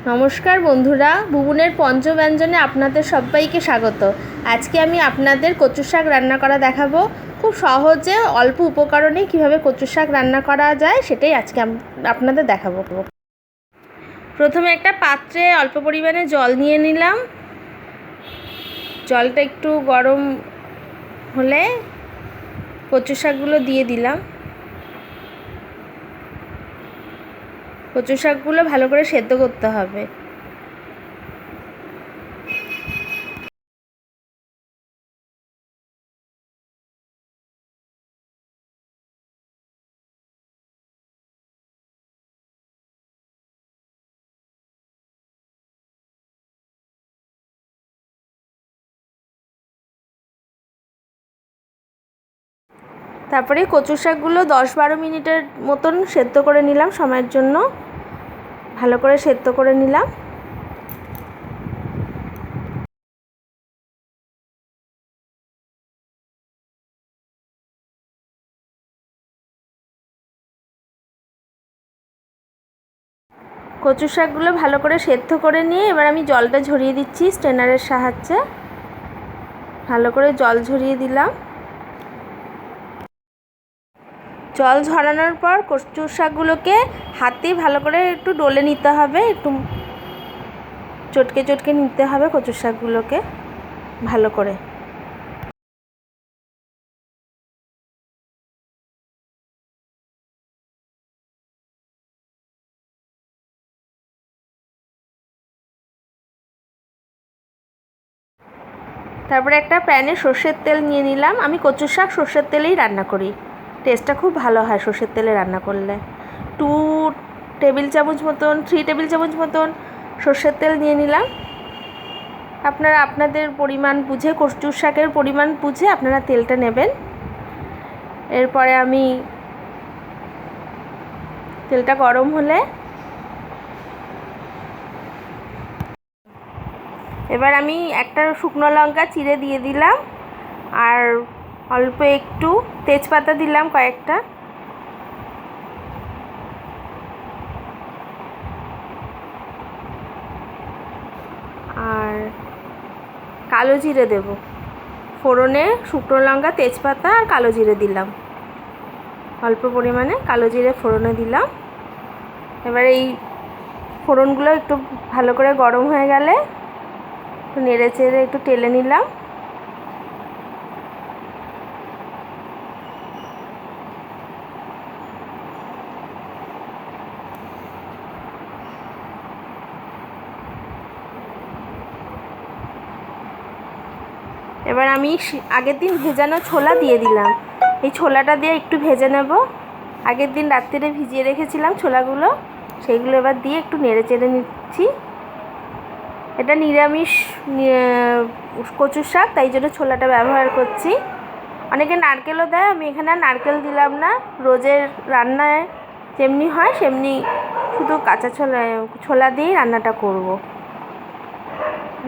নমস্কার বন্ধুরা, বুবুনের পঞ্চ ব্যঞ্জনে আপনাদের সবাইকে স্বাগত। আজকে আমি আপনাদের কচু শাক রান্না করা দেখাবো। খুব সহজে অল্প উপকরণে কিভাবে কচু শাক রান্না করা যায় সেটাই আজকে আপনাদের দেখাবো। প্রথমে একটা পাত্রে অল্প পরিমাণে জল নিয়ে নিলাম। জলটা একটু গরম হলে কচু শাকগুলো দিয়ে দিলাম। কচু শাকগুলো ভালো করে সেদ্ধ করতে হবে। তারপরে কচু শাকগুলো 10-12 মিনিটের মতন সেদ্ধ করে নিলাম। সময়ের জন্য ভালো করে সেদ্ধ করে নিলাম। কচু শাকগুলো ভালো করে সেদ্ধ করে নিয়ে এবার আমি জলটা ঝরিয়ে দিচ্ছি স্ট্রেনারের সাহায্যে। ভালো করে জল ঝরিয়ে দিলাম। জল ঝরানোর পর কচু শাকগুলোকে হাতে ভালো করে একটু ডলে নিতে হবে, একটু চটকে চটকে নিতে হবে কচু শাকগুলোকে ভালো করে। তারপরে একটা প্যানে সর্ষের তেল নিয়ে নিলাম। আমি কচু শাক সর্ষের তেলেই রান্না করি, টেস্টটা খুব ভালো হয় সর্ষের তেলে রান্না করলে। 3 টেবিল চামচ মতন সর্ষের তেল নিয়ে নিলাম। আপনারা আপনাদের পরিমাণ বুঝে, কচু শাকের পরিমাণ বুঝে আপনারা তেলটা নেবেন। এরপরে আমি তেলটা গরম হলে এবার আমি একটা শুকনো লঙ্কা চিড়ে দিয়ে দিলাম, আর অল্প একটু তেজপাতা দিলাম কয়েকটা, আর কালো জিরে দেব ফোড়নে। শুকনো লঙ্কা, তেজপাতা আর কালো জিরে দিলাম, অল্প পরিমাণে কালো জিরে ফোড়নে দিলাম। এবার এই ফোড়নগুলো একটু ভালো করে গরম হয়ে গেলে একটু নেড়ে চেড়ে একটু টেলে নিলাম। এবার আমি আগের দিন ভেজানো ছোলা দিয়ে দিলাম। এই ছোলাটা দিয়ে একটু ভেজে নেব। আগের দিন রাত্রিরে ভিজিয়ে রেখেছিলাম ছোলাগুলো, সেইগুলো এবার দিয়ে একটু নেড়ে চেড়ে নিচ্ছি। এটা নিরামিষ কচু শাক, তাই জন্য ছোলাটা ব্যবহার করছি। অনেকে নারকেলও দেয়, আমি এখানে আর নারকেল দিলাম না। রোজের রান্নায় যেমনি হয় সেমনি শুধু কাঁচা ছোলা দিয়েই রান্নাটা করব,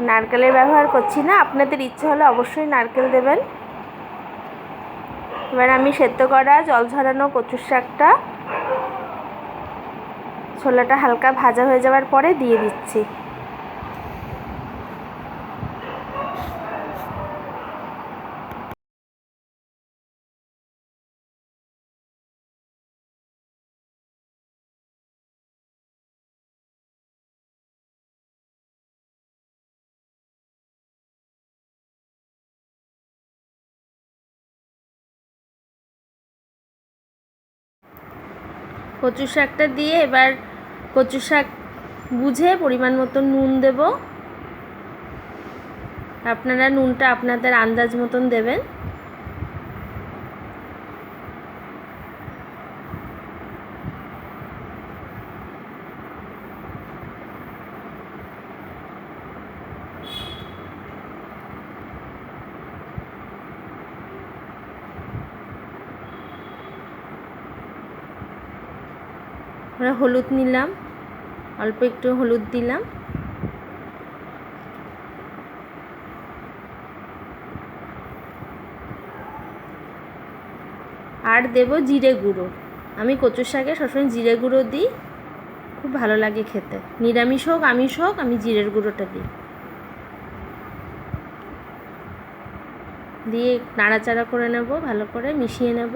নারকেলের ব্যবহার করছি না। আপনাদের ইচ্ছে হলে অবশ্যই নারকেল দেবেন। এবার আমি সেদ্ধ করা জল ঝরানো কচু শাকটা ছোলাটা হালকা ভাজা হয়ে যাওয়ার পরে দিয়ে দিচ্ছি। কচু শাকটা দিয়ে এবার কচু শাক বুঝে পরিমাণ মতো নুন দেব। আপনারা নুনটা আপনাদের আন্দাজ মতন দেবেন। হলুদ নিলাম, অল্প একটু হলুদ দিলাম, আর দেব জিরে গুঁড়ো। আমি কচু শাকে সবসময় জিরে গুঁড়ো দিই, খুব ভালো লাগে খেতে। নিরামিষ হোক আমিষ হোক আমি জিরের গুঁড়োটা দিই। দিয়ে নাড়াচাড়া করে নেব, ভালো করে মিশিয়ে নেব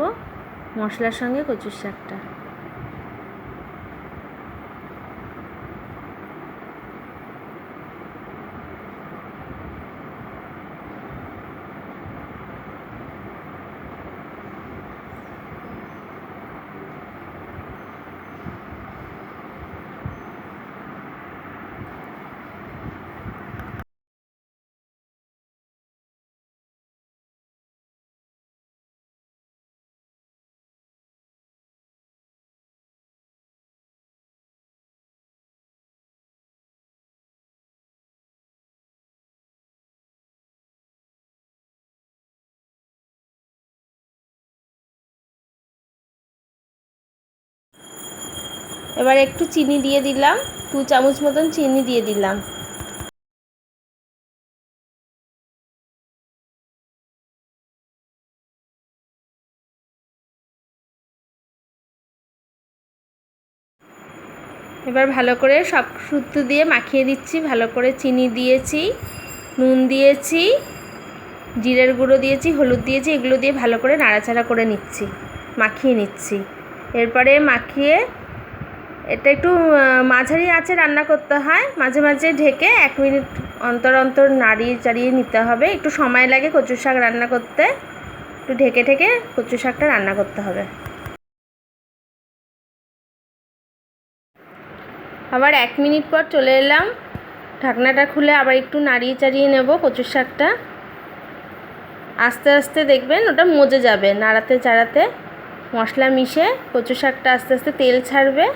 মশলার সঙ্গে কচুর শাকটা। এবার একটু চিনি দিয়ে দিলাম, 2 চামচ মতন চিনি দিয়ে দিলাম। এবার ভালো করে সব শুক্তো দিয়ে মাখিয়ে দিচ্ছি। ভালো করে চিনি দিয়েছি, নুন দিয়েছি, জিরের গুঁড়ো দিয়েছি, হলুদ দিয়েছি, এগুলো দিয়ে ভালো করে নাড়াচাড়া করে নিচ্ছি, মাখিয়ে নিচ্ছি। এরপরে মাখিয়ে এটা একটু মাঝারি আঁচে রান্না করতে হয়, মাঝে মাঝে ঢেকে 1 মিনিট অন্তর অন্তর নাড়িয়ে চাড়িয়ে নিতে হবে। একটু সময় লাগে কচু শাক রান্না করতে, একটু ঢেকে ঢেকে কচু শাকটা রান্না করতে হবে। আবার 1 মিনিট পর চলে এলাম, ঢাকনাটা খুলে আবার একটু নাড়িয়ে চাড়িয়ে নেব কচু শাকটা। আস্তে আস্তে দেখবেন ওটা মজে যাবে, নাড়াতে চাড়াতে মশলা মিশে কচু শাকটা আস্তে আস্তে তেল ছাড়বে।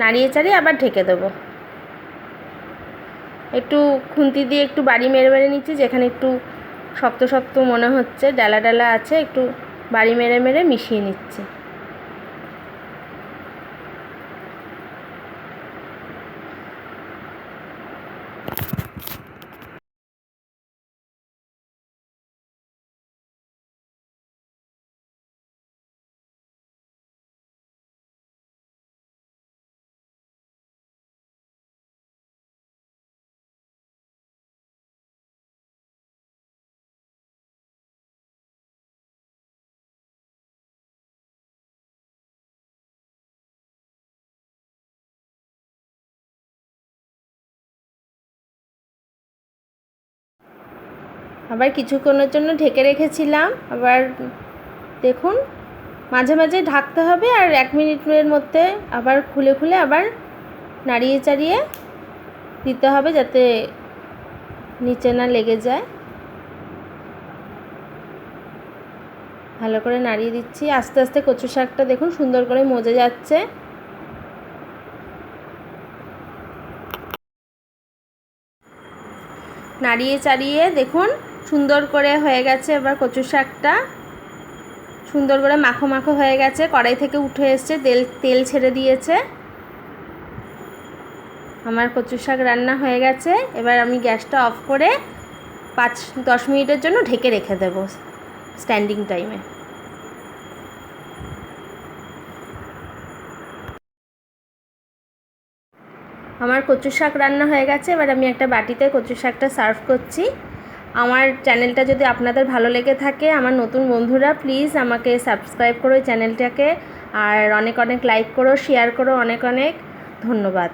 নাড়িয়ে চাড়িয়ে আবার ঢেকে দেবো। একটু খুন্তি দিয়ে একটু বাড়ি মেরে মেরে নিচ্ছি, যেখানে একটু শক্ত শক্ত মনে হচ্ছে, ডালা ডালা আছে, একটু বাড়ি মেরে মেরে মিশিয়ে নিচ্ছি। আবার কিছুক্ষণের জন্য ঢেকে রেখেছিলাম। আবার দেখুন মাঝে মাঝে ঢাকতে হবে, আর 1 মিনিটের মধ্যে আবার খুলে খুলে আবার নাড়িয়ে চাড়িয়ে দিতে হবে, যাতে নিচে না লেগে যায়। ভালো করে নাড়িয়ে দিচ্ছি। আস্তে আস্তে কচু শাকটা দেখুন সুন্দর করে মজে যাচ্ছে। নাড়িয়ে চাড়িয়ে দেখুন সুন্দর করে হয়ে গেছে। এবার কচু শাকটা সুন্দর করে মাখো মাখো হয়ে গেছে, কড়াই থেকে উঠে এসছে, তেল ছেড়ে দিয়েছে। আমার কচু শাক রান্না হয়ে গেছে। এবার আমি গ্যাসটা অফ করে 5-10 মিনিটের জন্য ঢেকে রেখে দেব স্ট্যান্ডিং টাইমে। আমার কচু শাক রান্না হয়ে গেছে। এবার আমি একটা বাটিতে কচু শাকটা সার্ভ করছি। আমার চ্যানেলটা যদি আপনাদের ভালো লেগে থাকে, আমার নতুন বন্ধুরা প্লিজ আমাকে সাবস্ক্রাইব করো চ্যানেলটাকে, আর অনেক অনেক লাইক করো, শেয়ার করো। অনেক অনেক ধন্যবাদ।